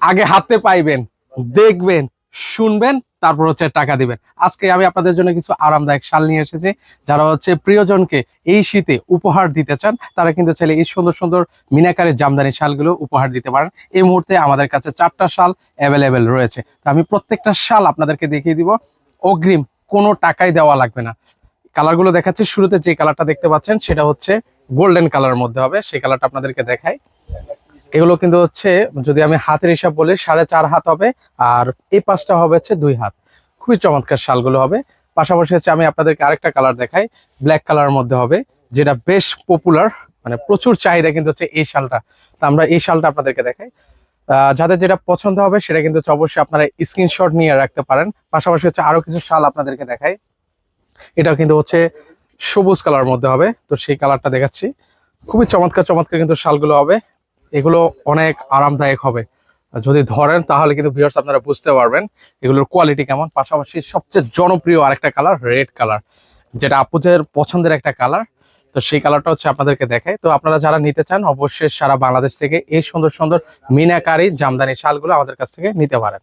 আগে হাতে পাইবেন, দেখবেন, শুনবেন, তারপর হচ্ছে টাকা দিবেন। আজকে আমি আপনাদের জন্য কিছু আরামদায়ক শাল নিয়ে এসেছি। যারা হচ্ছে প্রিয়জনকে এই শীতে উপহার দিতে চান তারা কিন্তু চাইলে এই সুন্দর সুন্দর মিনাকারের জামদানি শালগুলো উপহার দিতে পারেন। এই মুহূর্তে আমাদের কাছে 4টা শাল অ্যাভেলেবেল রয়েছে। তো আমি প্রত্যেকটা শাল আপনাদেরকে দেখিয়ে দিব, অগ্রিম কোনো টাকাই দেওয়া লাগবে না। কালারগুলো দেখাচ্ছি। শুরুতে যে কালারটা দেখতে পাচ্ছেন সেটা হচ্ছে গোল্ডেন কালারের মধ্যে হবে, সেই কালারটা আপনাদেরকে দেখাই। এগুলো কিন্তু হচ্ছে, যদি আমি হাতের হিসাব বলি, 4.5 হাত হবে, আর এই পাশটা হবে হচ্ছে 2 হাত। খুবই চমৎকার শালগুলো হবে। পাশাপাশি হচ্ছে আমি আপনাদেরকে আরেকটা কালার দেখাই, ব্ল্যাক কালারের মধ্যে হবে, যেটা বেশ পপুলার, মানে প্রচুর চাহিদা কিন্তু হচ্ছে এই শালটা। তো আমরা এই শালটা আপনাদেরকে দেখাই। যাদের যেটা পছন্দ হবে সেটা কিন্তু হচ্ছে অবশ্যই আপনারা স্ক্রিনশট নিয়ে রাখতে পারেন। পাশাপাশি হচ্ছে আরো কিছু শাল আপনাদেরকে দেখাই। এটা কিন্তু হচ্ছে সবুজ কালার মধ্যে হবে, তো সেই কালারটা দেখাচ্ছি। খুবই চমৎকার চমৎকার কিন্তু শালগুলো হবে। এগুলো অনেক আরামদায়ক হবে, যদি ধরেন তাহলে কিন্তু ভিউয়ার্স আপনারা বুঝতে পারবেন এগুলোর কোয়ালিটি কেমন। পাশাপাশি সবচেয়ে জনপ্রিয় আরেকটা কালার রেড কালার, যেটা আপুদের পছন্দের একটা কালার। তো সেই কালারটা হচ্ছে আপনাদেরকে দেখাই। তো আপনারা যারা নিতে চান অবশ্যই সারা বাংলাদেশ থেকে এই সুন্দর সুন্দর মিনাকারি জামদানি শালগুলো আমাদের কাছ থেকে নিতে পারেন।